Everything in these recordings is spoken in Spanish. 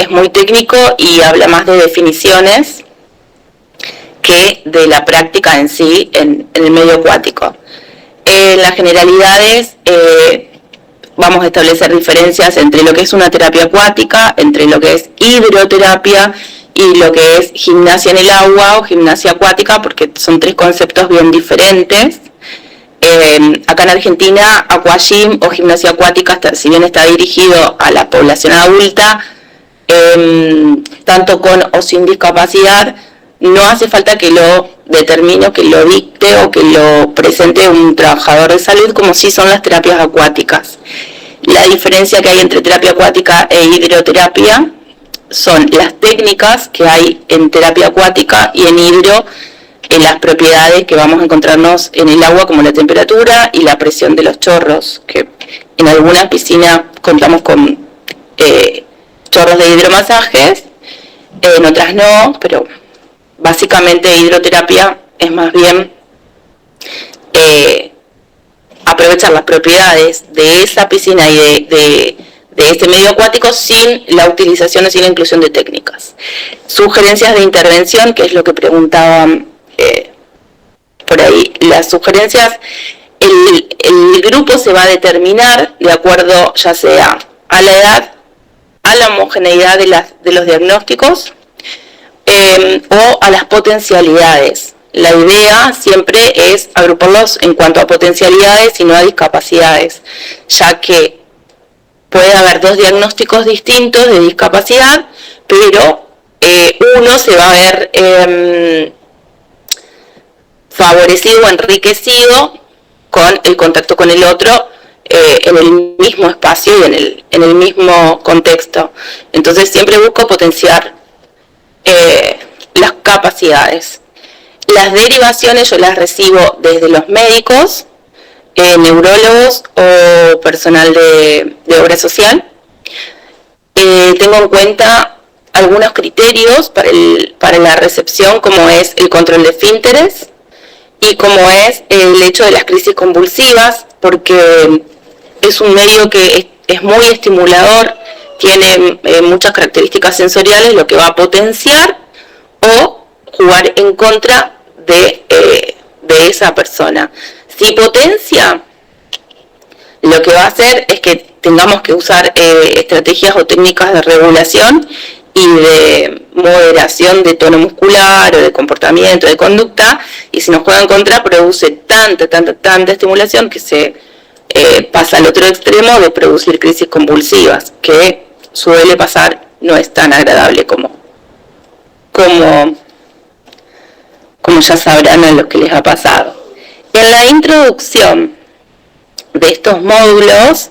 es muy técnico y habla más de definiciones que de la práctica en sí en el medio acuático. En las generalidades vamos a establecer diferencias entre lo que es una terapia acuática, entre lo que es hidroterapia y lo que es gimnasia en el agua o gimnasia acuática, porque son tres conceptos bien diferentes. Acá en Argentina, aquagym o gimnasia acuática, si bien está dirigido a la población adulta, tanto con o sin discapacidad, no hace falta que lo determine o que lo dicte o que lo presente un trabajador de salud, como sí son las terapias acuáticas. La diferencia que hay entre terapia acuática e hidroterapia son las técnicas que hay en terapia acuática y en hidro, en las propiedades que vamos a encontrarnos en el agua, como la temperatura y la presión de los chorros, que en algunas piscinas contamos con chorros de hidromasajes, en otras no, pero básicamente hidroterapia es más bien aprovechar las propiedades de esa piscina y de ese medio acuático sin la utilización o sin la inclusión de técnicas. Sugerencias de intervención, que es lo que preguntaban por ahí. Las sugerencias, el grupo se va a determinar de acuerdo ya sea a la edad, a la homogeneidad de los diagnósticos o a las potencialidades. La idea siempre es agruparlos en cuanto a potencialidades y no a discapacidades, ya que puede haber dos diagnósticos distintos de discapacidad, pero uno se va a ver favorecido o enriquecido con el contacto con el otro en el mismo espacio y en el mismo contexto. Entonces siempre busco potenciar las capacidades. Las derivaciones yo las recibo desde los médicos, neurólogos o personal de obra social. Tengo en cuenta algunos criterios para la recepción, como es el control de esfínteres y como es el hecho de las crisis convulsivas, porque es un medio que es muy estimulador, tiene muchas características sensoriales, lo que va a potenciar o jugar en contra de esa persona. Si potencia, lo que va a hacer es que tengamos que usar estrategias o técnicas de regulación y de moderación de tono muscular o de comportamiento, de conducta, y si nos juega en contra produce tanta estimulación que se pasa al otro extremo de producir crisis convulsivas, que suele pasar, no es tan agradable como ya sabrán a los que les ha pasado. En la introducción de estos módulos,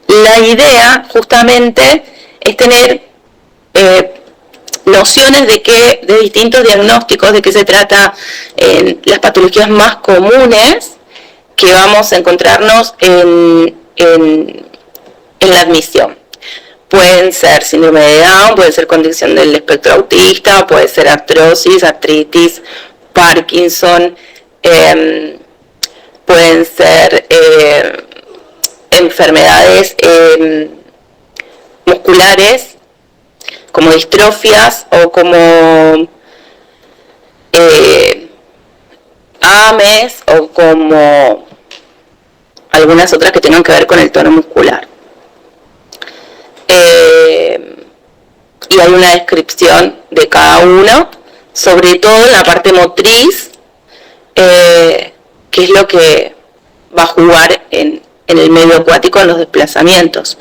la idea justamente es tener nociones de distintos diagnósticos, de qué se trata las patologías más comunes que vamos a encontrarnos en la admisión. Pueden ser síndrome de Down, puede ser condición del espectro autista, puede ser artrosis, artritis, Parkinson, pueden ser enfermedades musculares, como distrofias o como AMES o como algunas otras que tengan que ver con el tono muscular. Y hay una descripción de cada uno, sobre todo en la parte motriz, que es lo que va a jugar en el medio acuático en los desplazamientos.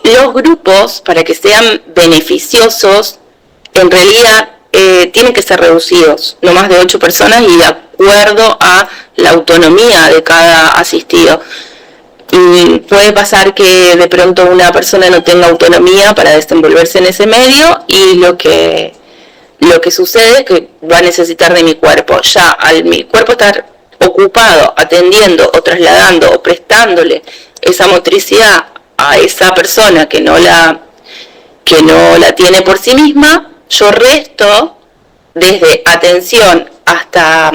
Los grupos, para que sean beneficiosos, en realidad tienen que ser reducidos, no más de 8 personas y de acuerdo a la autonomía de cada asistido. Y puede pasar que de pronto una persona no tenga autonomía para desenvolverse en ese medio y lo que sucede es que va a necesitar de mi cuerpo. Ya al mi cuerpo estar ocupado, atendiendo o trasladando o prestándole esa motricidad a esa persona que no la tiene por sí misma, yo resto desde atención hasta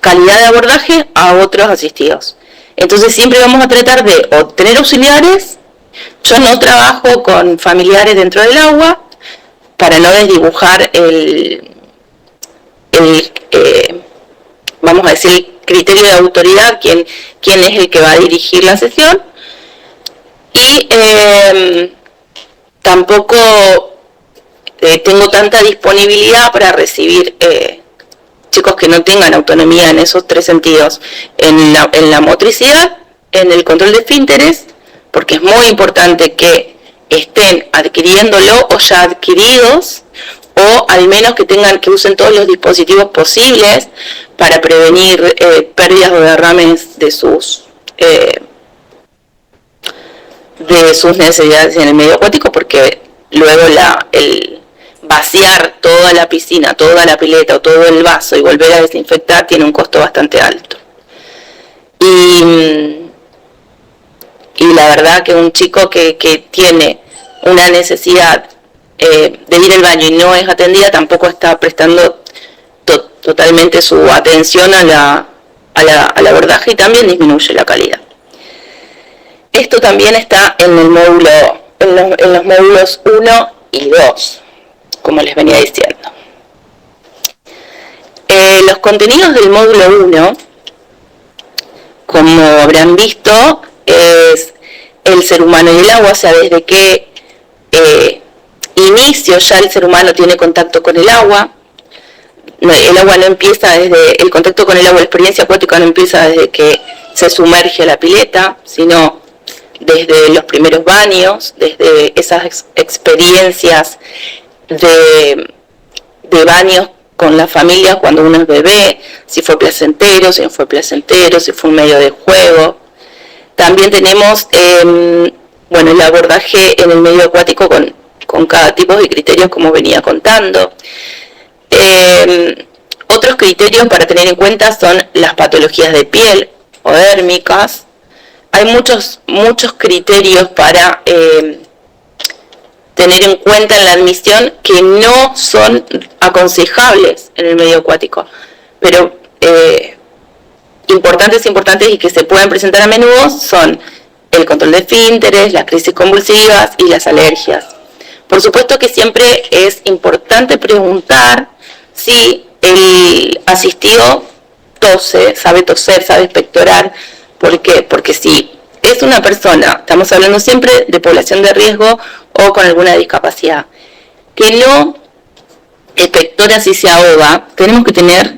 calidad de abordaje a otros asistidos. Entonces siempre vamos a tratar de obtener auxiliares. Yo no trabajo con familiares dentro del agua para no desdibujar vamos a decir, criterio de autoridad, quién es el que va a dirigir la sesión. Y tampoco tengo tanta disponibilidad para recibir chicos que no tengan autonomía en esos tres sentidos, en la motricidad, en el control de esfínteres, porque es muy importante que estén adquiriéndolo o ya adquiridos, o al menos que usen todos los dispositivos posibles para prevenir pérdidas o derrames de sus necesidades en el medio acuático, porque luego el vaciar toda la piscina, toda la pileta o todo el vaso y volver a desinfectar tiene un costo bastante alto. Y la verdad que un chico que tiene una necesidad de ir al baño y no es atendida, tampoco está prestando totalmente su atención al abordaje, y también disminuye la calidad. Esto también está en el módulo, en los módulos 1 y 2, como les venía diciendo. Los contenidos del módulo 1, como habrán visto, es el ser humano y el agua, o sea, desde qué inicio ya el ser humano tiene contacto con el agua. El agua no empieza el contacto con el agua, la experiencia acuática no empieza desde que se sumerge la pileta, sino desde los primeros baños, desde esas experiencias de baños con la familia cuando uno es bebé, si fue placentero, si no fue placentero, si fue un medio de juego. También tenemos el abordaje en el medio acuático con cada tipo de criterios, como venía contando. Otros criterios para tener en cuenta son las patologías de piel o dérmicas. Hay muchos criterios para tener en cuenta en la admisión que no son aconsejables en el medio acuático, pero importantes y que se pueden presentar a menudo son el control de esfínteres, las crisis convulsivas y las alergias. Por supuesto que siempre es importante preguntar si el asistido tose, sabe toser, sabe expectorar. ¿Por qué? Porque si es una persona, estamos hablando siempre de población de riesgo o con alguna discapacidad, que no expectora si se ahoga, tenemos que tener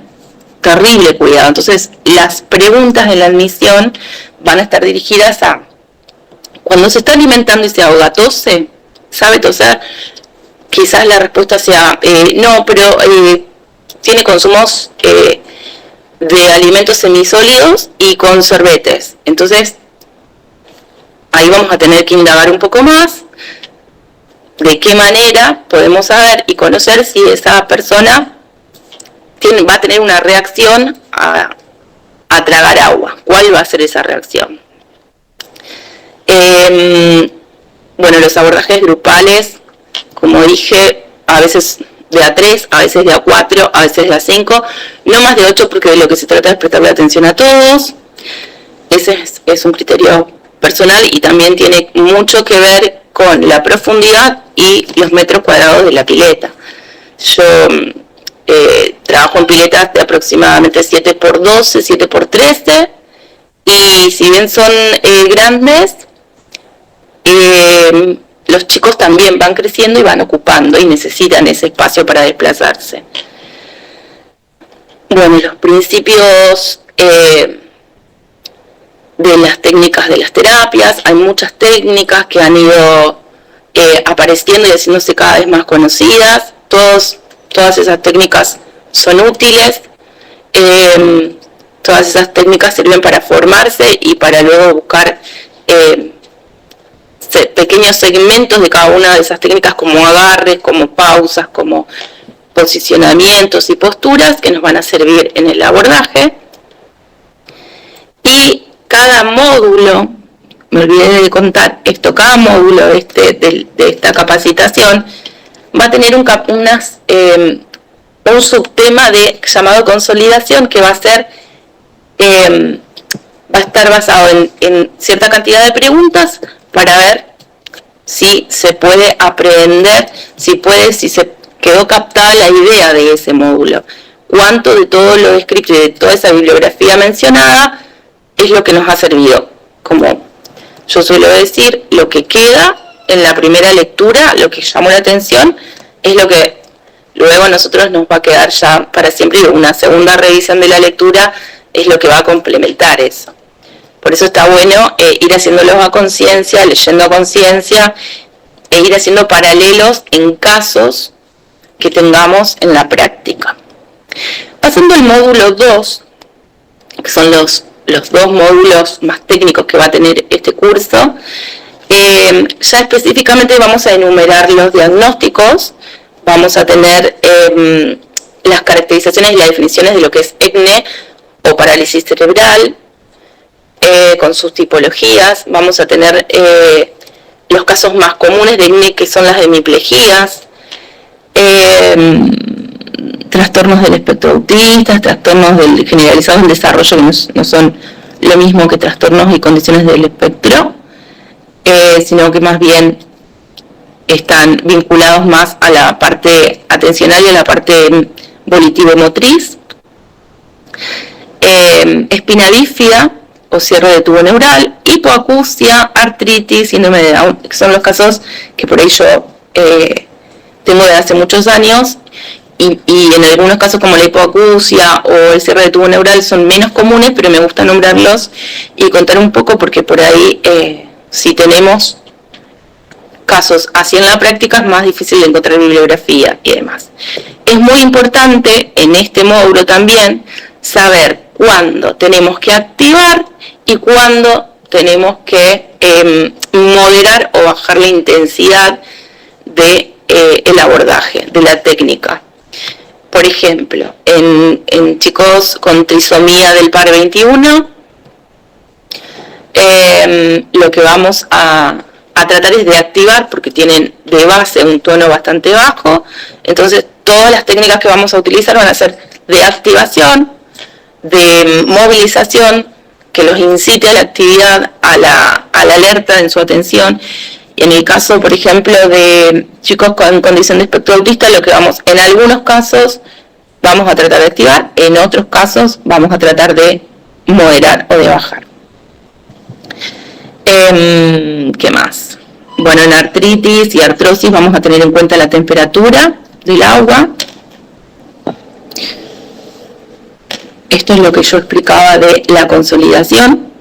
terrible cuidado. Entonces, las preguntas en la admisión van a estar dirigidas a: cuando se está alimentando y se ahoga, ¿tose? ¿Sabe toser? Quizás la respuesta sea no, pero tiene consumos de alimentos semisólidos y con sorbetes. Entonces, ahí vamos a tener que indagar un poco más de qué manera podemos saber y conocer si esa persona va a tener una reacción a tragar agua. ¿Cuál va a ser esa reacción? Los abordajes grupales, como dije, a veces de A3, a veces de A4, a veces de A5, no más de 8, porque de lo que se trata es prestarle atención a todos. Ese es un criterio personal y también tiene mucho que ver con la profundidad y los metros cuadrados de la pileta. Yo trabajo en piletas de aproximadamente 7x12, 7x13, y si bien son grandes, los chicos también van creciendo y van ocupando y necesitan ese espacio para desplazarse. Bueno, los principios de las técnicas de las terapias, hay muchas técnicas que han ido apareciendo y haciéndose cada vez más conocidas. Todas esas técnicas son útiles. Todas esas técnicas sirven para formarse y para luego buscar pequeños segmentos de cada una de esas técnicas, como agarres, como pausas, como posicionamientos y posturas que nos van a servir en el abordaje. Y cada módulo, me olvidé de contar esto, cada módulo de esta capacitación va a tener un subtema llamado consolidación, que va a ser va a estar basado en cierta cantidad de preguntas para ver si se puede aprender, si se quedó captada la idea de ese módulo. Cuánto de todo lo descrito y de toda esa bibliografía mencionada es lo que nos ha servido. Como yo suelo decir, lo que queda en la primera lectura, lo que llamó la atención, es lo que luego a nosotros nos va a quedar ya para siempre, y una segunda revisión de la lectura es lo que va a complementar eso. Por eso está bueno ir haciéndolos a conciencia, leyendo a conciencia, e ir haciendo paralelos en casos que tengamos en la práctica. Pasando al módulo 2, que son los dos módulos más técnicos que va a tener este curso, ya específicamente vamos a enumerar los diagnósticos, vamos a tener las caracterizaciones y las definiciones de lo que es ECNE o parálisis cerebral, con sus tipologías, vamos a tener los casos más comunes de ECNE, que son las hemiplejías, trastornos del espectro autista, trastornos generalizados del desarrollo, que no son lo mismo que trastornos y condiciones del espectro, sino que más bien están vinculados más a la parte atencional y a la parte volitivo-motriz. Espina bífida o cierre de tubo neural, hipoacusia, artritis, síndrome de Down, que son los casos que por ahí yo tengo de hace muchos años, y en algunos casos como la hipoacusia o el cierre de tubo neural son menos comunes, pero me gusta nombrarlos y contar un poco, porque por ahí si tenemos casos así en la práctica es más difícil de encontrar bibliografía y demás. Es muy importante en este módulo también saber cuándo tenemos que activar y cuándo tenemos que moderar o bajar la intensidad de el abordaje, de la técnica. Por ejemplo, en chicos con trisomía del par 21, lo que vamos a tratar es de activar, porque tienen de base un tono bastante bajo, entonces todas las técnicas que vamos a utilizar van a ser de activación, de movilización, que los incite a la actividad, a la alerta en su atención. Y en el caso, por ejemplo, de chicos con condición de espectro autista, lo que en algunos casos vamos a tratar de activar, en otros casos vamos a tratar de moderar o de bajar. ¿Qué más? Bueno, en artritis y artrosis vamos a tener en cuenta la temperatura del agua. Esto es lo que yo explicaba de la consolidación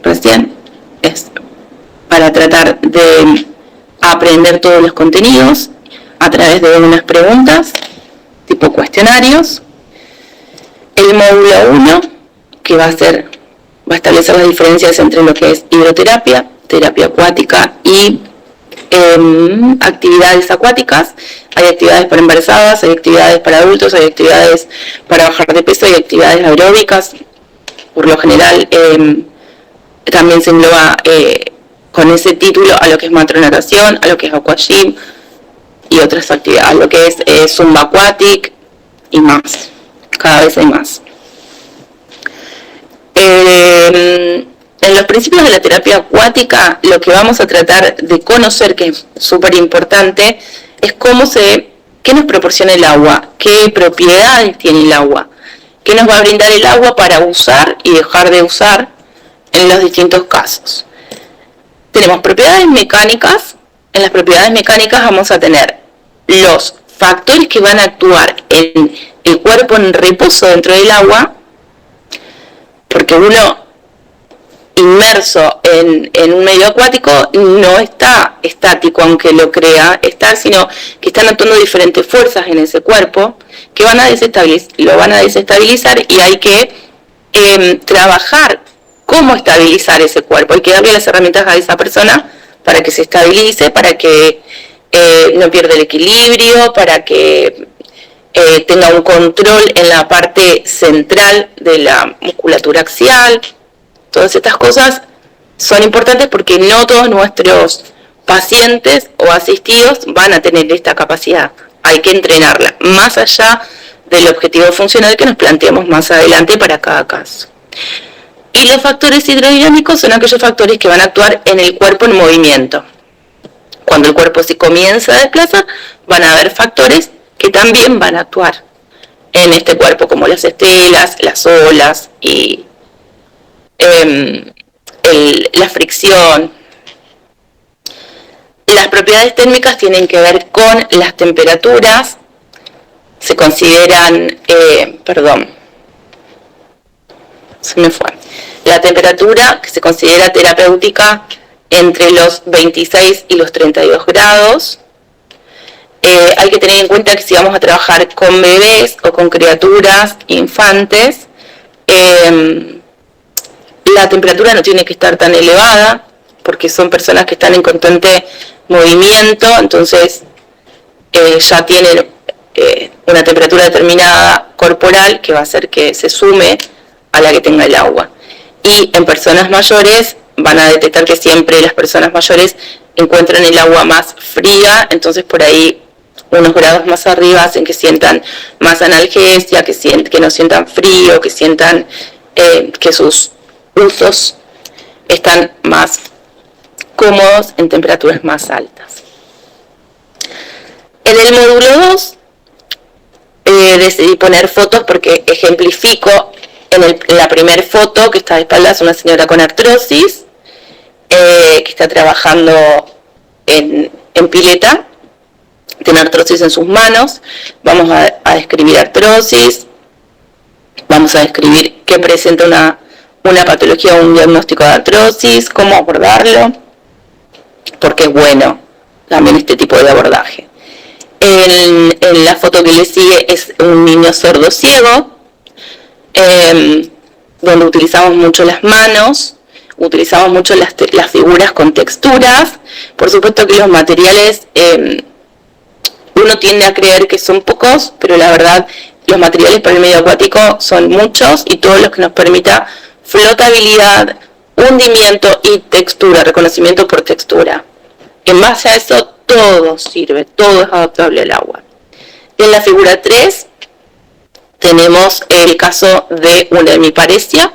recién, es para tratar de aprender todos los contenidos a través de unas preguntas tipo cuestionarios. El módulo 1, que va a establecer las diferencias entre lo que es hidroterapia, terapia acuática y actividades acuáticas. Hay actividades para embarazadas, hay actividades para adultos, hay actividades para bajar de peso, hay actividades aeróbicas. Por lo general también se engloba con ese título a lo que es matronatación, a lo que es aquagym y otras actividades, a lo que es zumba aquatic y más. Cada vez hay más. En los principios de la terapia acuática, lo que vamos a tratar de conocer, que es súper importante, es qué nos proporciona el agua, qué propiedades tiene el agua, qué nos va a brindar el agua para usar y dejar de usar en los distintos casos. Tenemos propiedades mecánicas. En las propiedades mecánicas vamos a tener los factores que van a actuar en el cuerpo en reposo dentro del agua, porque uno inmerso en un medio acuático no está estático, aunque lo crea estar, sino que están actuando diferentes fuerzas en ese cuerpo que lo van a desestabilizar, y hay que trabajar cómo estabilizar ese cuerpo. Hay que darle las herramientas a esa persona para que se estabilice, para que no pierda el equilibrio, para que tenga un control en la parte central de la musculatura axial. Todas estas cosas son importantes porque no todos nuestros pacientes o asistidos van a tener esta capacidad. Hay que entrenarla, más allá del objetivo funcional que nos planteamos más adelante para cada caso. Y los factores hidrodinámicos son aquellos factores que van a actuar en el cuerpo en movimiento. Cuando el cuerpo se comienza a desplazar, van a haber factores que también van a actuar en este cuerpo, como las estelas, las olas y la fricción. Las propiedades térmicas tienen que ver con las temperaturas. Se consideran, se me fue. La temperatura que se considera terapéutica entre los 26 y los 32 grados. Hay que tener en cuenta que si vamos a trabajar con bebés o con criaturas infantes, la temperatura no tiene que estar tan elevada, porque son personas que están en constante movimiento, entonces ya tienen una temperatura determinada corporal que va a hacer que se sume a la que tenga el agua. Y en personas mayores van a detectar que siempre las personas mayores encuentran el agua más fría, entonces por ahí unos grados más arriba hacen que sientan más analgesia, que no sientan frío, que sientan que sus usos están más cómodos en temperaturas más altas. En el módulo 2 decidí poner fotos porque ejemplifico en la primera foto, que está de espaldas, una señora con artrosis, que está trabajando en pileta, tiene artrosis en sus manos. Vamos a describir artrosis, vamos a describir qué presenta una patología o un diagnóstico de artrosis, cómo abordarlo, porque es bueno también este tipo de abordaje. En la foto que le sigue es un niño sordo ciego, donde utilizamos mucho las manos, utilizamos mucho las figuras con texturas. Por supuesto que los materiales, uno tiende a creer que son pocos, pero la verdad los materiales para el medio acuático son muchos, y todo lo que nos permita flotabilidad, hundimiento y textura, reconocimiento por textura. En base a eso todo sirve, todo es adaptable al agua. En la figura 3 tenemos el caso de una hemiparesia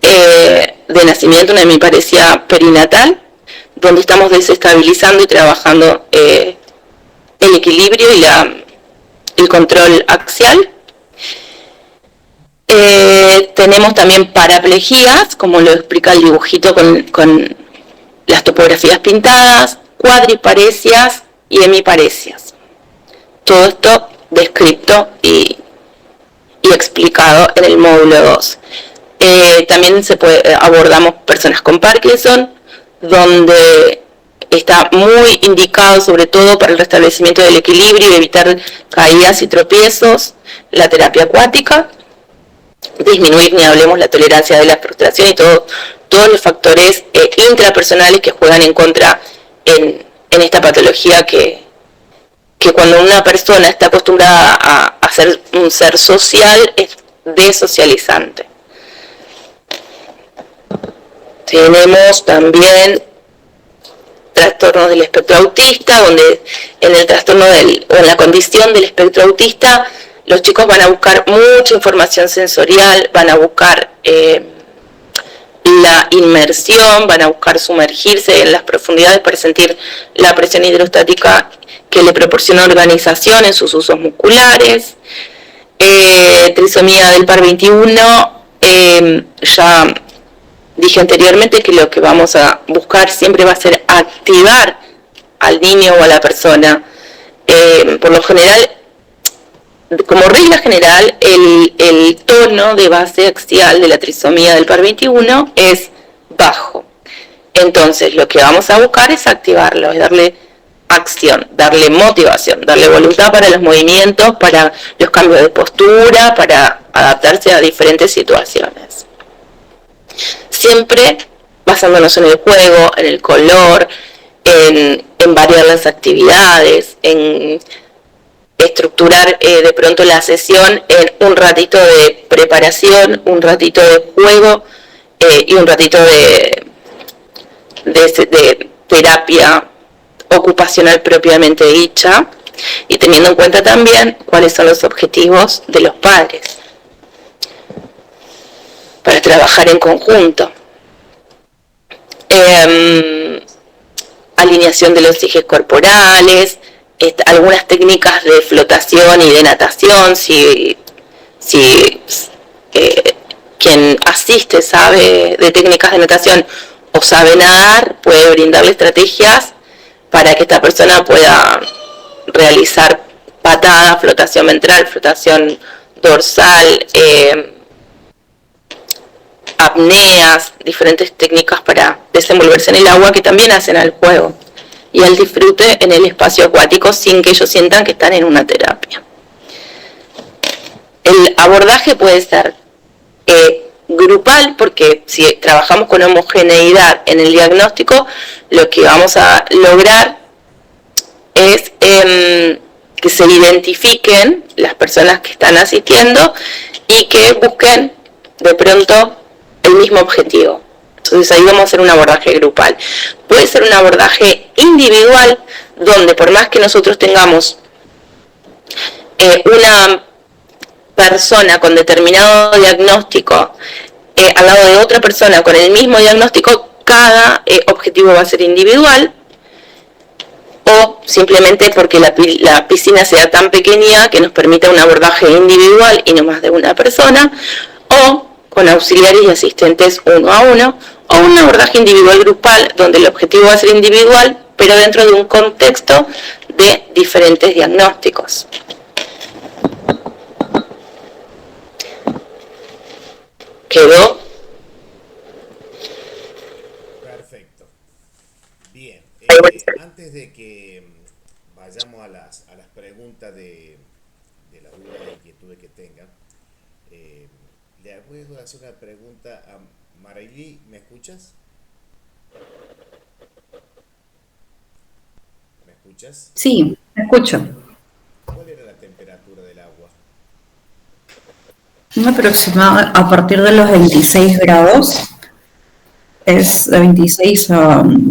de nacimiento, una hemiparesia perinatal, donde estamos desestabilizando y trabajando el equilibrio y el control axial. Tenemos también paraplejías, como lo explica el dibujito con las topografías pintadas, cuadriparesias y hemiparesias. Todo esto descrito y explicado en el módulo 2. También abordamos personas con Parkinson, donde está muy indicado sobre todo para el restablecimiento del equilibrio y evitar caídas y tropiezos, la terapia acuática, disminuir, ni hablemos, la tolerancia de la frustración y todos los factores intrapersonales que juegan en contra en esta patología que cuando una persona está acostumbrada a ser un ser social es desocializante. Tenemos también trastornos del espectro autista, donde en el trastorno o en la condición del espectro autista los chicos van a buscar mucha información sensorial, van a buscar la inmersión, van a buscar sumergirse en las profundidades para sentir la presión hidrostática que le proporciona organización en sus usos musculares. Trisomía del par 21, ya dije anteriormente que lo que vamos a buscar siempre va a ser activar al niño o a la persona. Por lo general, como regla general, el tono de base axial de la trisomía del par 21 es bajo. Entonces, lo que vamos a buscar es activarlo, es darle acción, darle motivación, darle voluntad para los movimientos, para los cambios de postura, para adaptarse a diferentes situaciones. Siempre basándonos en el juego, en el color, en variar las actividades, en estructurar de pronto la sesión en un ratito de preparación, un ratito de juego y un ratito de terapia ocupacional propiamente dicha, y teniendo en cuenta también cuáles son los objetivos de los padres. para trabajar en conjunto. Alineación de los ejes corporales, algunas técnicas de flotación y de natación, si quien asiste sabe de técnicas de natación o sabe nadar, puede brindarle estrategias para que esta persona pueda realizar patadas, flotación ventral, flotación dorsal, apneas, diferentes técnicas para desenvolverse en el agua que también hacen al juego y al disfrute en el espacio acuático sin que ellos sientan que están en una terapia. El abordaje puede ser grupal, porque si trabajamos con homogeneidad en el diagnóstico, lo que vamos a lograr es que se identifiquen las personas que están asistiendo y que busquen de pronto el mismo objetivo. Entonces ahí vamos a hacer un abordaje grupal. Puede ser un abordaje individual, donde por más que nosotros tengamos una persona con determinado diagnóstico al lado de otra persona con el mismo diagnóstico, cada objetivo va a ser individual, o simplemente porque la piscina sea tan pequeña que nos permita un abordaje individual y no más de una persona, o con auxiliares y asistentes uno a uno, o un abordaje individual grupal donde el objetivo va a ser individual, pero dentro de un contexto de diferentes diagnósticos. ¿Quedó? Perfecto. Bien, antes de que vayamos a las preguntas de las dudas e inquietudes que tengan, le voy a hacer una pregunta a Marily. ¿Me escuchas? ¿Me escuchas? Sí, me escucho. ¿Cuál era la temperatura del agua? Un aproximado a partir de los 26 grados, es de 26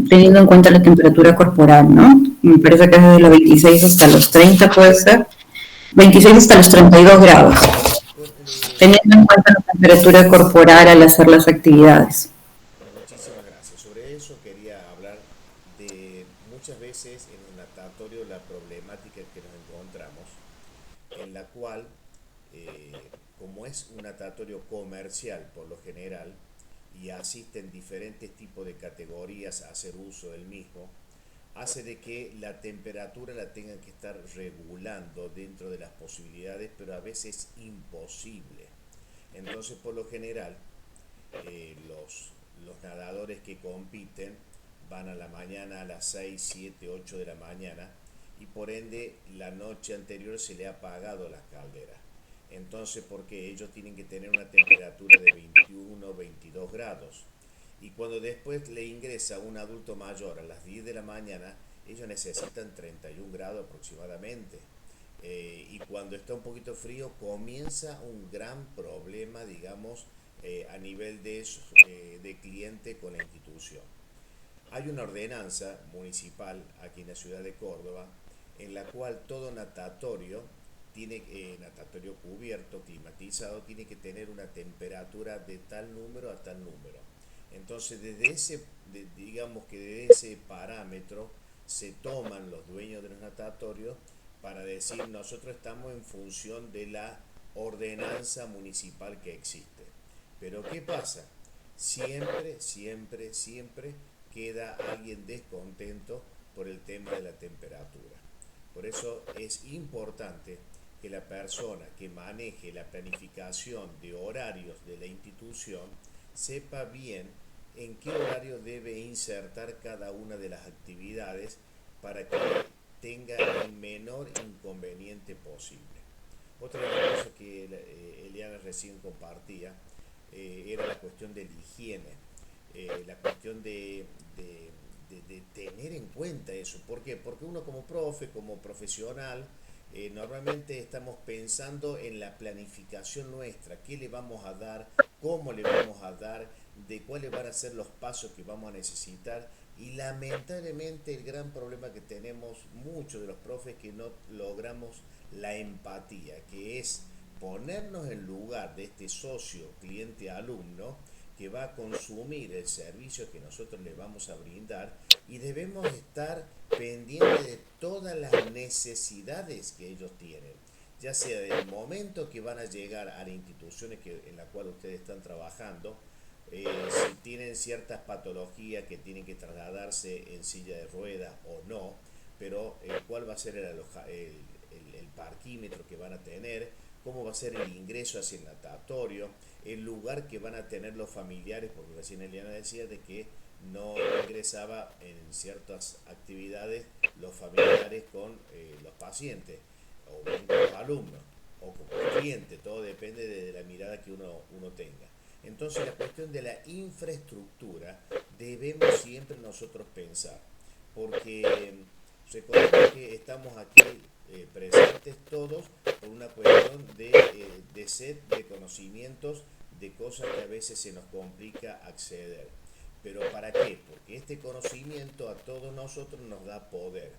teniendo en cuenta la temperatura corporal, ¿no? Me parece que es desde los 26 hasta los 30, puede ser. 26 hasta los 32 grados, Con, teniendo en cuenta la temperatura corporal al hacer las actividades. Muchísimas gracias. Sobre eso quería hablar de muchas veces en el natatorio la problemática que nos encontramos, en la cual, como es un natatorio comercial por lo general, y asisten diferentes tipos de categorías a hacer uso del mismo, hace de que la temperatura la tengan que estar regulando dentro de las posibilidades, pero a veces imposible. Entonces, por lo general, los nadadores que compiten van a la mañana a las 6 7 8 de la mañana y por ende la noche anterior se le ha apagado las calderas. Entonces, porque ellos tienen que tener una temperatura de 21 22 grados. Y cuando después le ingresa un adulto mayor a las 10 de la mañana, ellos necesitan 31 grados aproximadamente. Y cuando está un poquito frío comienza un gran problema, digamos, a nivel de cliente con la institución. Hay una ordenanza municipal aquí en la ciudad de Córdoba en la cual todo natatorio tiene natatorio cubierto, climatizado, tiene que tener una temperatura de tal número a tal número. Entonces, digamos que desde ese parámetro se toman los dueños de los natatorios para decir nosotros estamos en función de la ordenanza municipal que existe. Pero ¿qué pasa? Siempre, siempre, siempre queda alguien descontento por el tema de la temperatura. Por eso es importante que la persona que maneje la planificación de horarios de la institución sepa bien en qué horario debe insertar cada una de las actividades para que tenga el menor inconveniente posible. Otra de las cosas que Eliana recién compartía era la cuestión de la higiene, la cuestión de tener en cuenta eso. ¿Por qué? Porque uno como profe, como profesional, normalmente estamos pensando en la planificación nuestra, qué le vamos a dar, cómo le vamos a dar, de cuáles van a ser los pasos que vamos a necesitar. Y lamentablemente el gran problema que tenemos muchos de los profes es que no logramos la empatía, que es ponernos en lugar de este socio cliente alumno que va a consumir el servicio que nosotros le vamos a brindar, y debemos estar pendientes de todas las necesidades que ellos tienen, ya sea del momento que van a llegar a las instituciones en la cual ustedes están trabajando, si tienen ciertas patologías que tienen que trasladarse en silla de ruedas o no, pero cuál va a ser el parquímetro que van a tener, cómo va a ser el ingreso hacia el natatorio, el lugar que van a tener los familiares, porque recién Eliana decía de que no ingresaba en ciertas actividades los familiares con los pacientes, o bien con los alumnos, o como cliente, todo depende de la mirada que uno tenga. Entonces la cuestión de la infraestructura debemos siempre nosotros pensar, porque recordemos que estamos aquí presentes todos por una cuestión de sed de conocimientos, de cosas que a veces se nos complica acceder. ¿Pero para qué? Porque este conocimiento a todos nosotros nos da poder,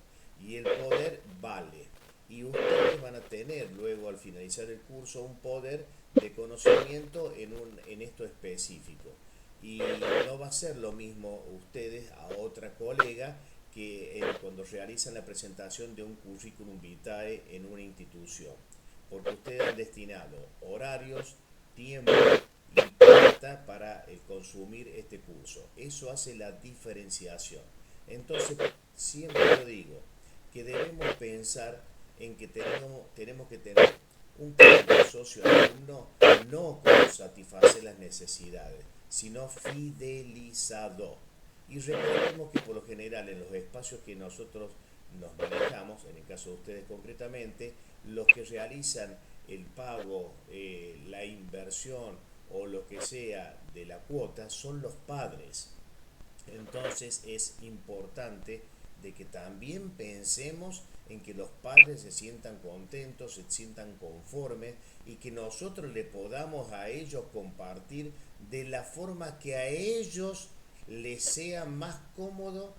y el poder vale. Y ustedes van a tener luego al finalizar el curso un poder de conocimiento en esto específico. Y no va a ser lo mismo ustedes a otra colega que cuando realizan la presentación de un currículum vitae en una institución, porque ustedes han destinado horarios, tiempo y plata para consumir este curso. Eso hace la diferenciación. Entonces, siempre lo digo, que debemos pensar en que tenemos que tener un cliente socio alumno no como satisfacer las necesidades, sino fidelizado. Y recordemos que por lo general en los espacios que nosotros nos manejamos, en el caso de ustedes concretamente, los que realizan el pago, la inversión o lo que sea de la cuota son los padres. Entonces es importante de que también pensemos en que los padres se sientan contentos, se sientan conformes, y que nosotros le podamos a ellos compartir de la forma que a ellos les sea más cómodo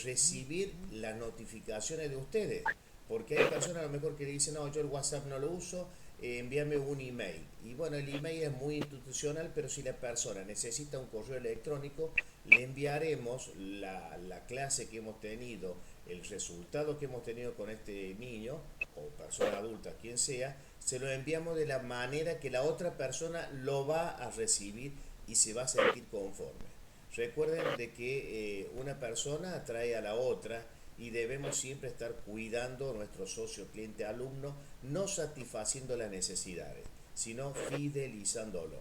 recibir las notificaciones de ustedes. Porque hay personas a lo mejor que le dicen, no, yo el WhatsApp no lo uso, envíame un email. Y bueno, el email es muy institucional, pero si la persona necesita un correo electrónico, le enviaremos la clase que hemos tenido, el resultado que hemos tenido con este niño, o persona adulta, quien sea, se lo enviamos de la manera que la otra persona lo va a recibir y se va a sentir conforme. Recuerden de que una persona atrae a la otra, y debemos siempre estar cuidando a nuestro socio cliente alumno, no satisfaciendo las necesidades, sino fidelizándolo.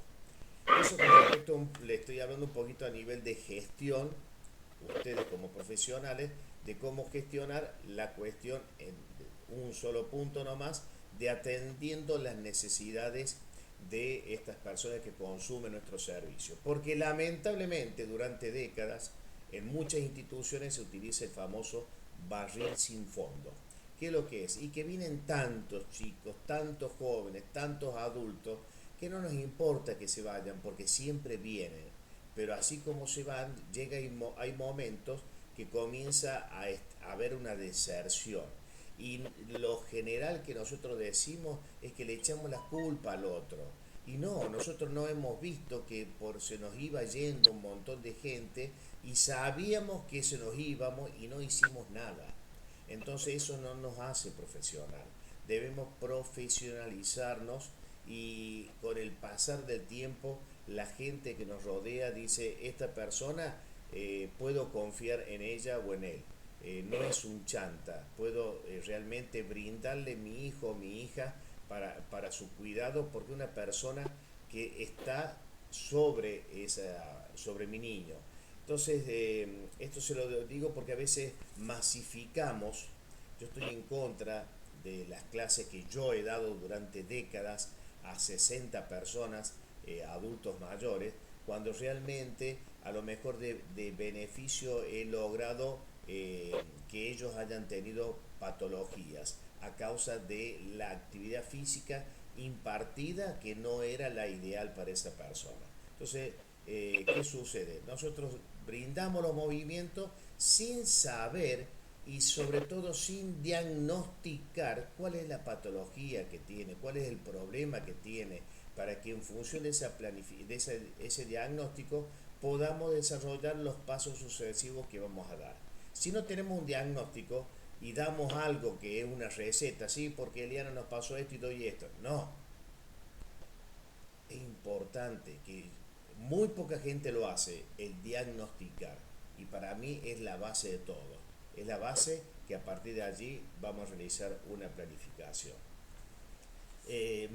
Eso con respecto, le estoy hablando un poquito a nivel de gestión, ustedes como profesionales, de cómo gestionar la cuestión en un solo punto nomás, de atendiendo las necesidades de estas personas que consumen nuestro servicio. Porque lamentablemente durante décadas en muchas instituciones se utiliza el famoso barril sin fondo. ¿Qué es lo que es? Y que vienen tantos chicos, tantos jóvenes, tantos adultos, que no nos importa que se vayan porque siempre vienen. Pero así como se van, hay momentos que comienza a haber una deserción. Y lo general que nosotros decimos es que le echamos la culpa al otro. Y no, nosotros no hemos visto que se nos iba yendo un montón de gente, y sabíamos que se nos íbamos y no hicimos nada. Entonces eso no nos hace profesional. Debemos profesionalizarnos, y con el pasar del tiempo la gente que nos rodea dice, esta persona puedo confiar en ella o en él. No es un chanta, puedo realmente brindarle mi hijo o mi hija para su cuidado, porque una persona que está sobre mi niño. Entonces, esto se lo digo porque a veces masificamos. Yo estoy en contra de las clases que yo he dado durante décadas a 60 personas, adultos mayores, cuando realmente a lo mejor de beneficio he logrado que ellos hayan tenido patologías a causa de la actividad física impartida, que no era la ideal para esa persona. Entonces, ¿qué sucede? Nosotros brindamos los movimientos sin saber y sobre todo sin diagnosticar cuál es la patología que tiene, cuál es el problema que tiene, para que en función de, ese diagnóstico podamos desarrollar los pasos sucesivos que vamos a dar. Si no tenemos un diagnóstico y damos algo que es una receta, sí, porque Eliana nos pasó esto y doy esto, no. Es importante que muy poca gente lo hace, el diagnosticar, y para mí es la base de todo. Es la base que a partir de allí vamos a realizar una planificación.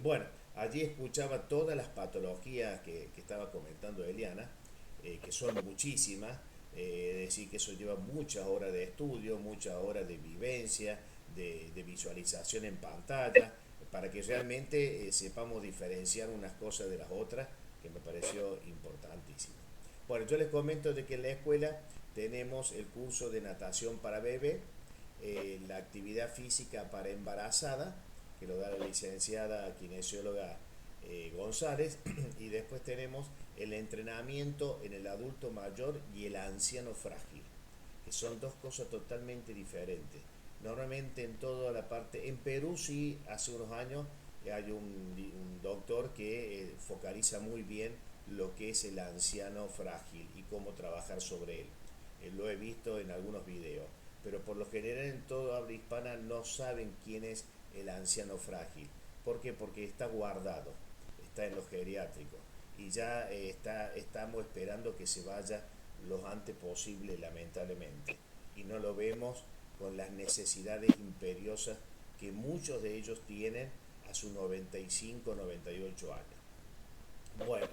Bueno, allí escuchaba todas las patologías que estaba comentando Eliana, que son muchísimas, decir que eso lleva muchas horas de estudio, muchas horas de vivencia, de visualización en pantalla, para que realmente sepamos diferenciar unas cosas de las otras, que me pareció importantísimo. Bueno, yo les comento de que en la escuela tenemos el curso de natación para bebé, la actividad física para embarazada, que lo da la licenciada kinesióloga González, y después tenemos el entrenamiento en el adulto mayor y el anciano frágil, que son dos cosas totalmente diferentes. Normalmente en toda la parte, en Perú sí, hace unos años hay un doctor que focaliza muy bien lo que es el anciano frágil y cómo trabajar sobre él. Lo he visto en algunos videos, pero por lo general en toda habla hispana no saben quién es el anciano frágil. ¿Por qué? Porque está guardado, está en los geriátricos y ya estamos esperando que se vaya lo antes posible, lamentablemente, y no lo vemos con las necesidades imperiosas que muchos de ellos tienen a sus 95, 98 años. Bueno,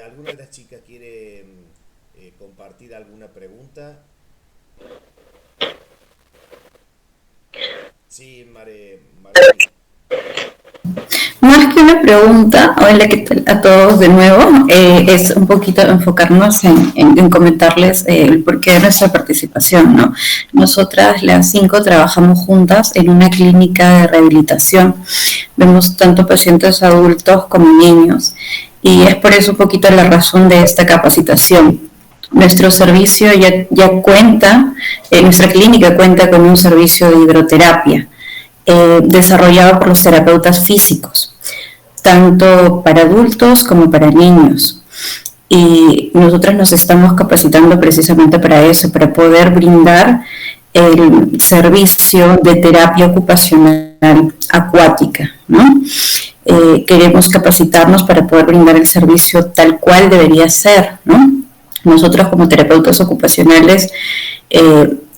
¿alguna de las chicas quiere compartir alguna pregunta? Sí, María. Más que una pregunta, hola, ¿qué tal a todos de nuevo? Es un poquito enfocarnos en comentarles el porqué de nuestra participación, ¿no? Nosotras, las 5, trabajamos juntas en una clínica de rehabilitación. Vemos tanto pacientes adultos como niños. Y es por eso un poquito la razón de esta capacitación. Nuestro servicio ya cuenta, nuestra clínica cuenta con un servicio de hidroterapia desarrollado por los terapeutas físicos, tanto para adultos como para niños. Y nosotros nos estamos capacitando precisamente para eso, para poder brindar el servicio de terapia ocupacional acuática, ¿no? Queremos capacitarnos para poder brindar el servicio tal cual debería ser, ¿no? Nosotros como terapeutas ocupacionales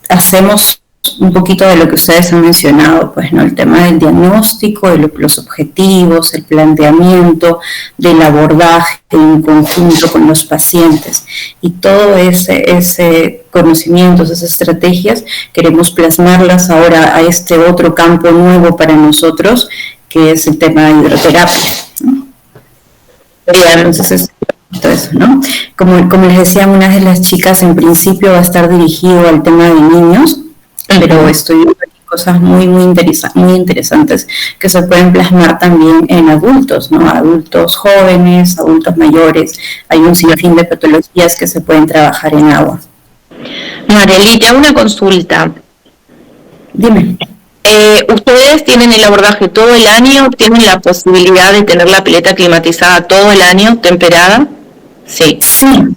hacemos un poquito de lo que ustedes han mencionado, pues, ¿no? El tema del diagnóstico, de los objetivos, el planteamiento, del abordaje en conjunto con los pacientes. Y todo ese conocimientos, esas estrategias, queremos plasmarlas ahora a este otro campo nuevo para nosotros, que es el tema de hidroterapia, ¿no? Entonces, todo eso, ¿no? Como les decía, una de las chicas en principio va a estar dirigido al tema de niños, pero estoy viendo cosas muy interesantes que se pueden plasmar también en adultos, ¿no? Adultos jóvenes, adultos mayores. Hay un sinfín de patologías que se pueden trabajar en agua. Marely, te hago una consulta. Dime. ¿Ustedes tienen el abordaje todo el año? ¿Tienen la posibilidad de tener la pileta climatizada todo el año, temperada? Sí.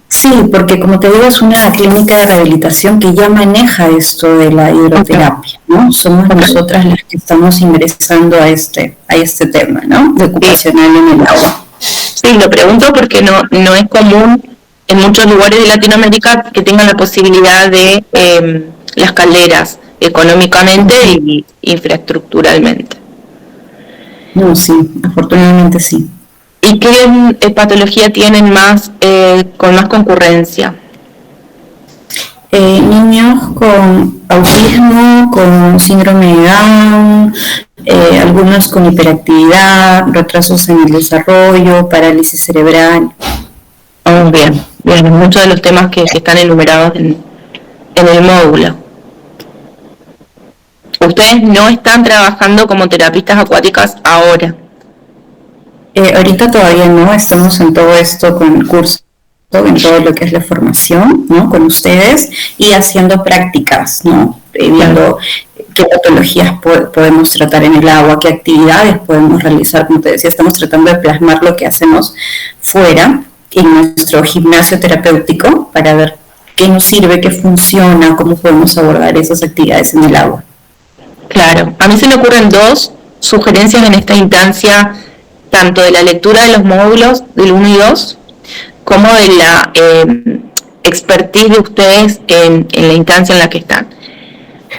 Sí, porque como te digo, es una clínica de rehabilitación que ya maneja esto de la hidroterapia, ¿no? Somos nosotras las que estamos ingresando a este tema, ¿no? De ocupacional en el agua. Sí, lo pregunto porque no es común en muchos lugares de Latinoamérica que tengan la posibilidad de las calderas económicamente y infraestructuralmente. No, sí, afortunadamente sí. ¿Y qué patología tienen con más concurrencia? Niños con autismo, con síndrome de Down, algunos con hiperactividad, retrasos en el desarrollo, parálisis cerebral. Oh, bien, muchos de los temas que están enumerados en el módulo. ¿Ustedes no están trabajando como terapistas acuáticas ahora? Ahorita todavía no, estamos en todo esto con el curso en todo lo que es la formación, ¿no? Con ustedes y haciendo prácticas, ¿no? Viendo qué patologías podemos tratar en el agua, qué actividades podemos realizar. Como te decía, estamos tratando de plasmar lo que hacemos fuera, en nuestro gimnasio terapéutico, para ver qué nos sirve, qué funciona, cómo podemos abordar esas actividades en el agua. Claro, a mí se me ocurren dos sugerencias en esta instancia, tanto de la lectura de los módulos del 1 y 2, como de la expertise de ustedes en la instancia en la que están.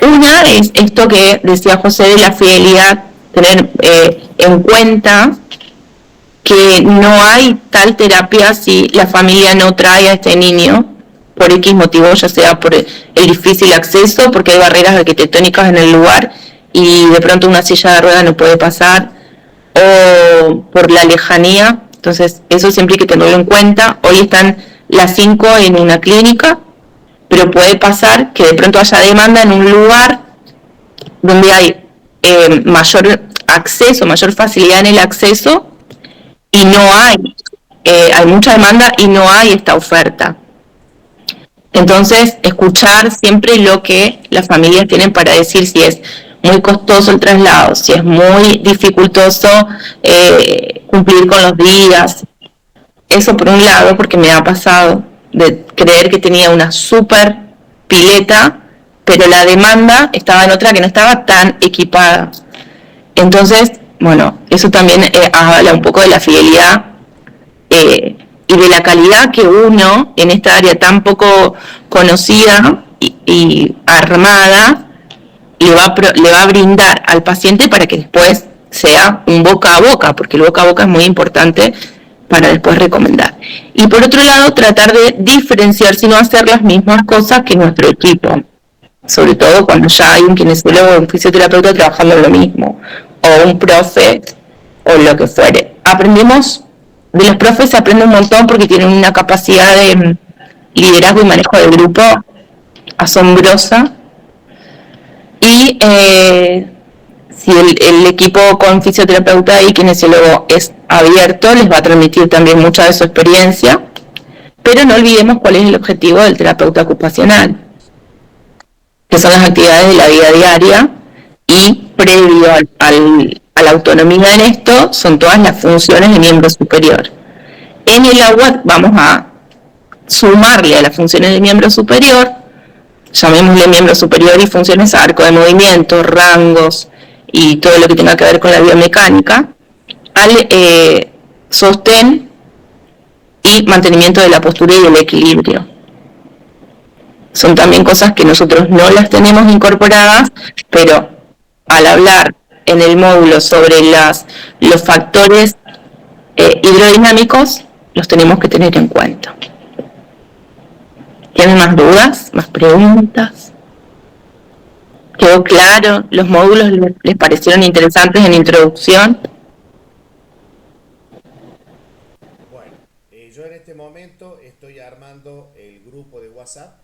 Una es esto que decía José de la fidelidad, tener en cuenta que no hay tal terapia si la familia no trae a este niño por X motivo, ya sea por el difícil acceso, porque hay barreras arquitectónicas en el lugar y de pronto una silla de ruedas no puede pasar, o por la lejanía. Entonces eso siempre hay que tenerlo en cuenta. Hoy están las 5 en una clínica, pero puede pasar que de pronto haya demanda en un lugar donde hay mayor acceso, mayor facilidad en el acceso, y no hay mucha demanda y no hay esta oferta. Entonces, escuchar siempre lo que las familias tienen para decir, si es muy costoso el traslado, si es muy dificultoso cumplir con los días. Eso por un lado, porque me ha pasado de creer que tenía una super pileta, pero la demanda estaba en otra que no estaba tan equipada. Entonces, bueno, eso también habla un poco de la fidelidad y de la calidad que uno, en esta área tan poco conocida y armada, le va a brindar al paciente para que después sea un boca a boca, porque el boca a boca es muy importante para después recomendar. Y por otro lado, tratar de diferenciar, si no hacer las mismas cosas que nuestro equipo, sobre todo cuando ya hay un kinesiólogo o un fisioterapeuta trabajando en lo mismo, o un profe, o lo que fuere. Aprendemos, de los profes se aprende un montón porque tienen una capacidad de liderazgo y manejo del grupo asombrosa. Y si el equipo con fisioterapeuta y kinesiólogo es abierto, les va a transmitir también mucha de su experiencia, pero no olvidemos cuál es el objetivo del terapeuta ocupacional, que son las actividades de la vida diaria, y previo a la autonomía en esto son todas las funciones de miembro superior. En el agua vamos a sumarle a las funciones de miembro superior, llamémosle miembro superior y funciones arco de movimiento, rangos y todo lo que tenga que ver con la biomecánica, al sostén y mantenimiento de la postura y del equilibrio. Son también cosas que nosotros no las tenemos incorporadas, pero al hablar en el módulo sobre los factores hidrodinámicos, los tenemos que tener en cuenta. ¿Tienen más dudas? ¿Más preguntas? ¿Quedó claro? ¿Los módulos les parecieron interesantes en introducción? Bueno, yo en este momento estoy armando el grupo de WhatsApp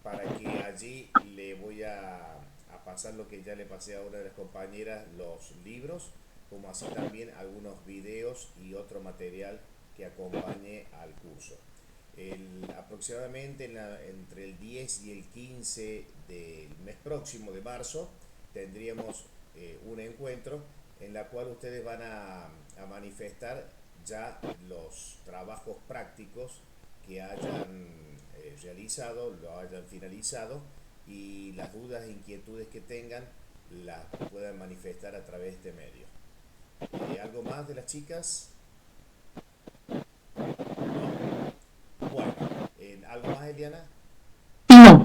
para que allí le voy a pasar lo que ya le pasé a una de las compañeras, los libros, como así también algunos videos y otro material que acompañe al curso. Aproximadamente entre el 10 y el 15 del mes próximo de marzo tendríamos un encuentro en la cual ustedes van a manifestar ya los trabajos prácticos que hayan realizado, lo hayan finalizado, y las dudas e inquietudes que tengan las puedan manifestar a través de este medio. ¿Algo más de las chicas? ¿No? Bueno, ¿algo más, Eliana? No,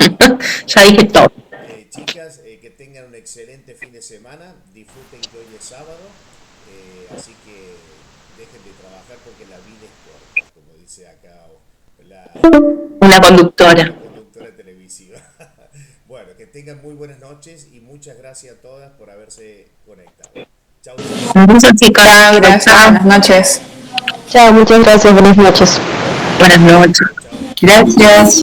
ya Bueno, dije todo. chicas, que tengan un excelente fin de semana, disfruten que hoy es sábado, así que dejen de trabajar porque la vida es corta, como dice acá Una conductora. una conductora televisiva. Bueno, que tengan muy buenas noches y muchas gracias a todas por haberse conectado. Chau, chau. Un beso, chicas. Gracias, Chao. buenas noches. Chao, muchas gracias, buenas noches. Buenas noches. Chau, chau. Gracias.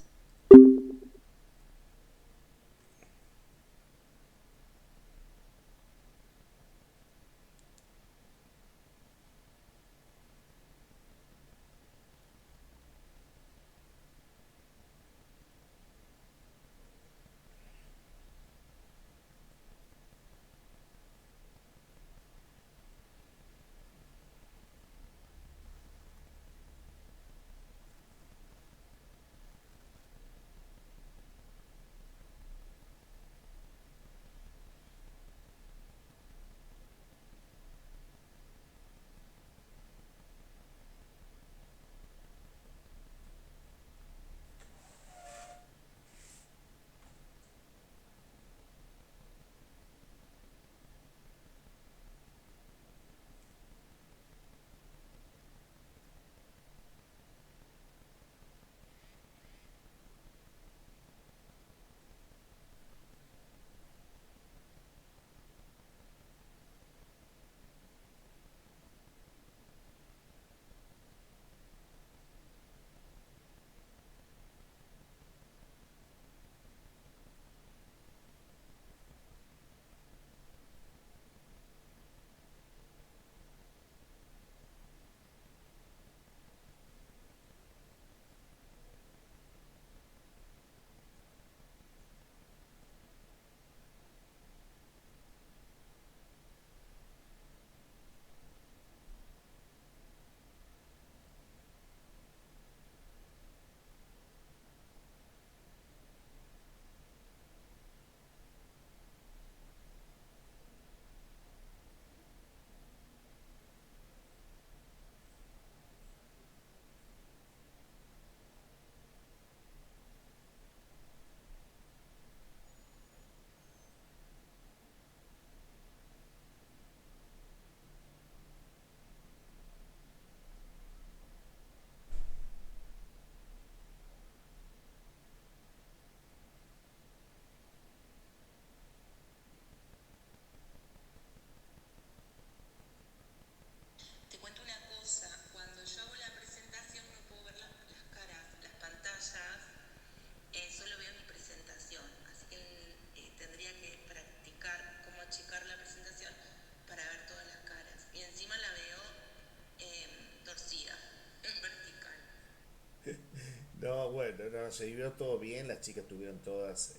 se vivió todo bien, las chicas estuvieron todas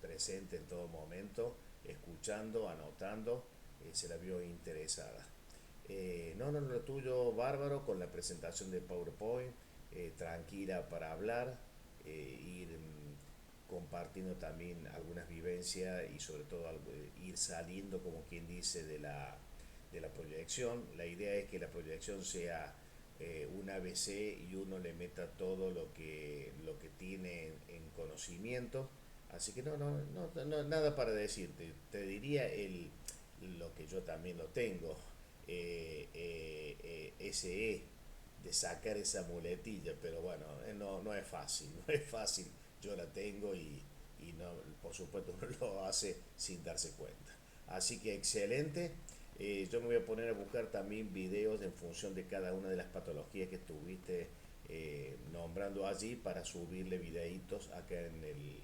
presentes en todo momento, escuchando, anotando, se la vio interesada. No, lo tuyo bárbaro con la presentación de PowerPoint, tranquila para hablar, ir compartiendo también algunas vivencias y sobre todo ir saliendo, como quien dice, de la proyección. La idea es que la proyección sea un ABC y uno le meta todo lo que tiene en conocimiento. Así que nada para decirte. Te diría lo que yo también lo tengo, ese de sacar esa muletilla, pero bueno, no es fácil, no es fácil. Yo la tengo y no, por supuesto no lo hace sin darse cuenta. Así que excelente. Yo me voy a poner a buscar también videos en función de cada una de las patologías que estuviste nombrando allí para subirle videitos acá en el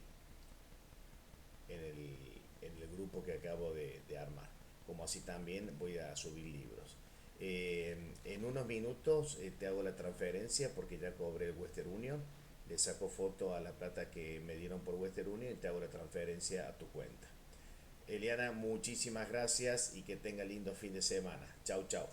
grupo que acabo de armar. Como así también voy a subir libros. En unos minutos te hago la transferencia porque ya cobré el Western Union. Le saco foto a la plata que me dieron por Western Union y te hago la transferencia a tu cuenta. Eliana, muchísimas gracias y que tenga lindo fin de semana. Chau, chau.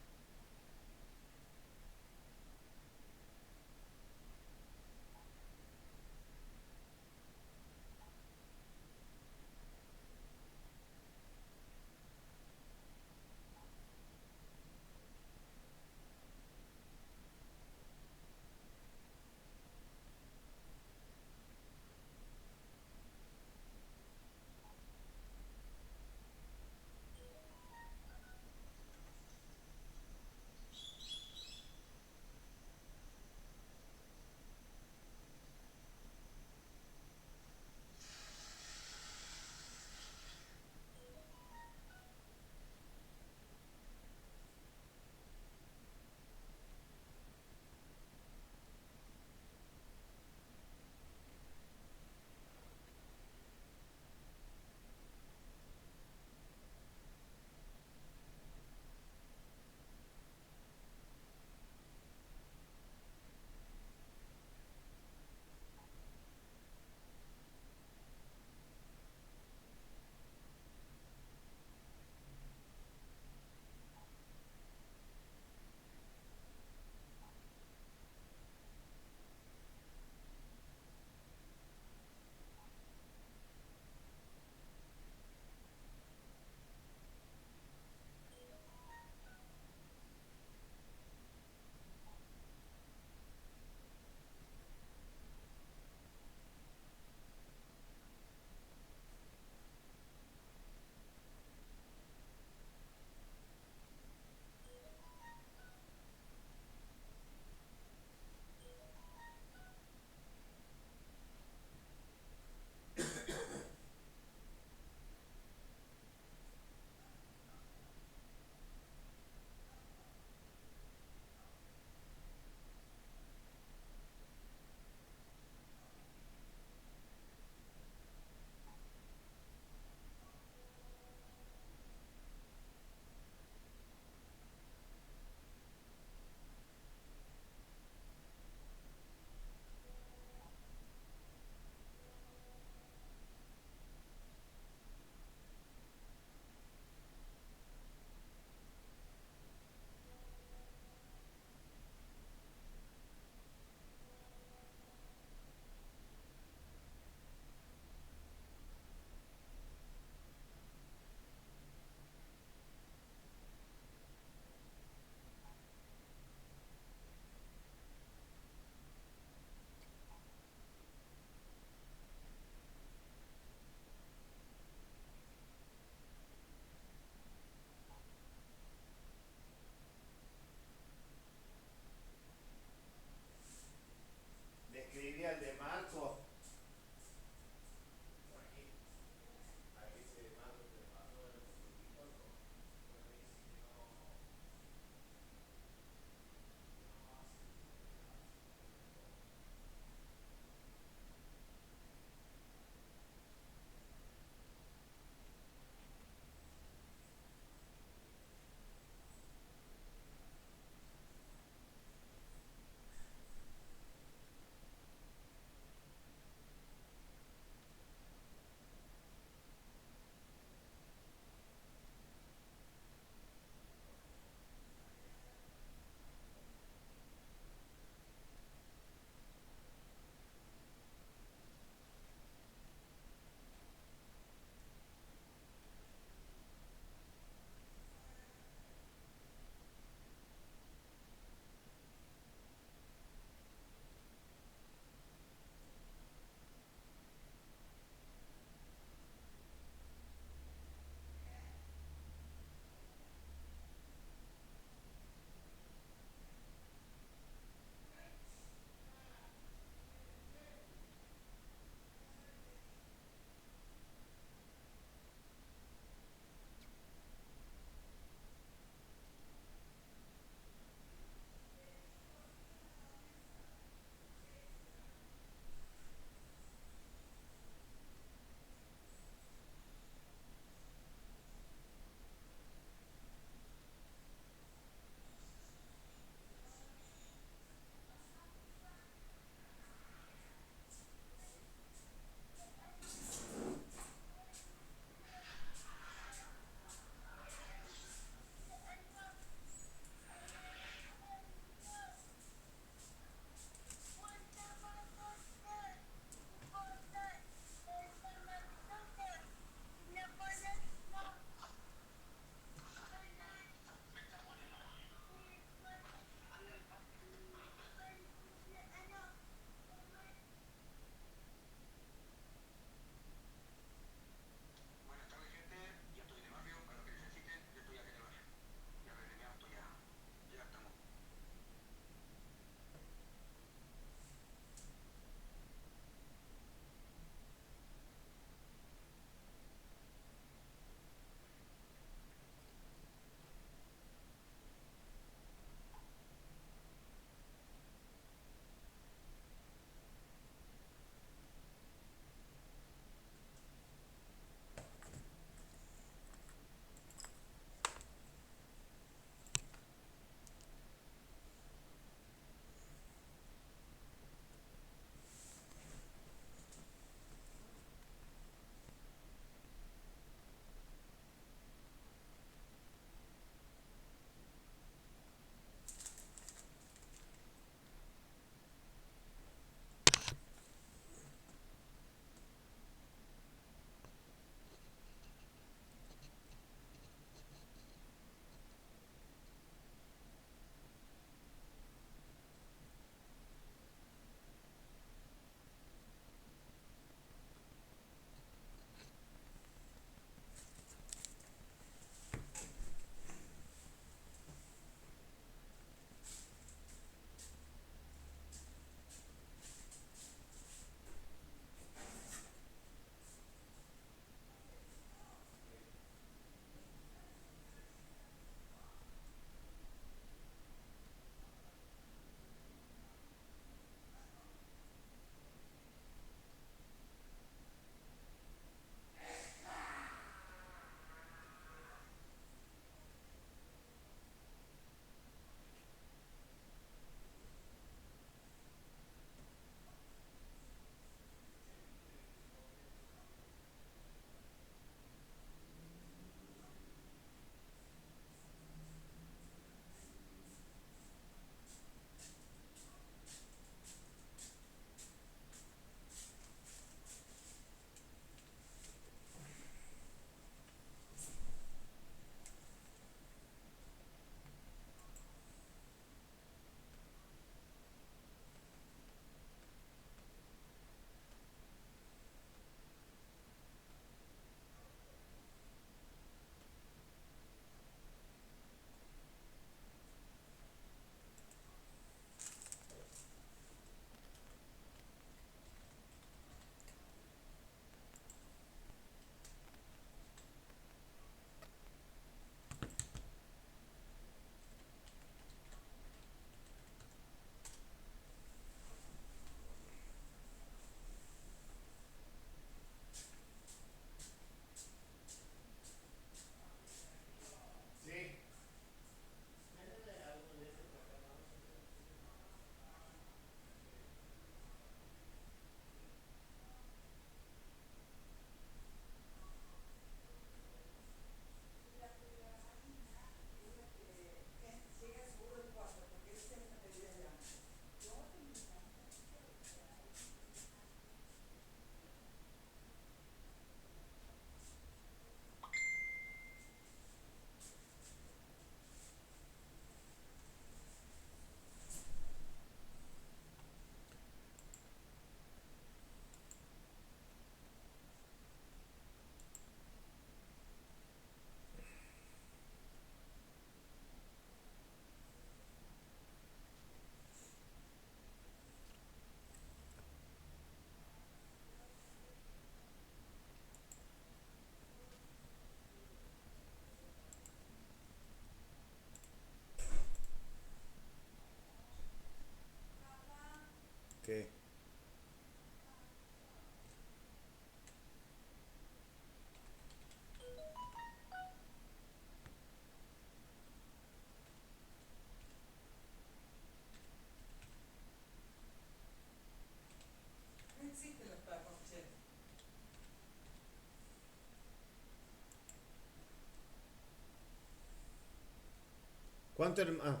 ¿Cuánto el... Ah,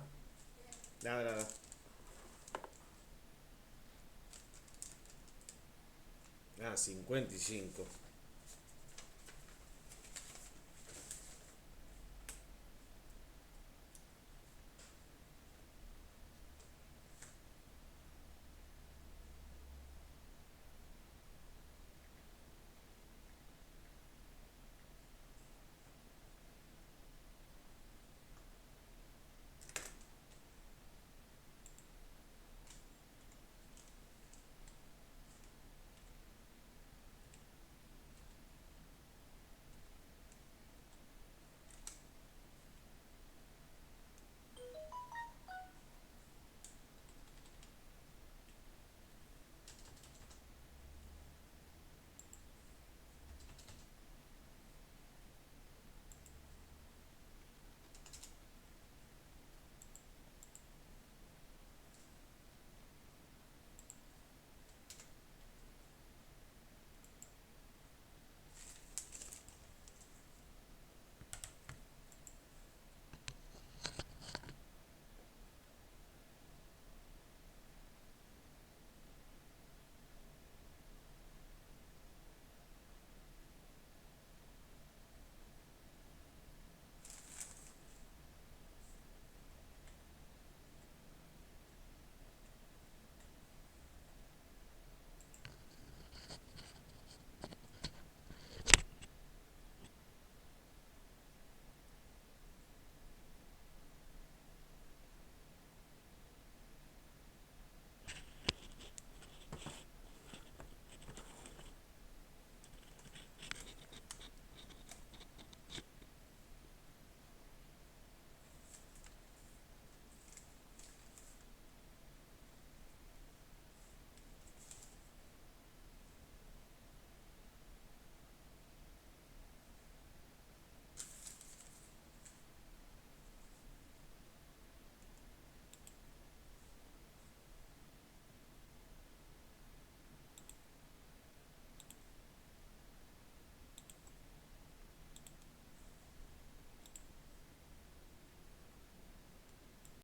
nada, nada. Ah, 55.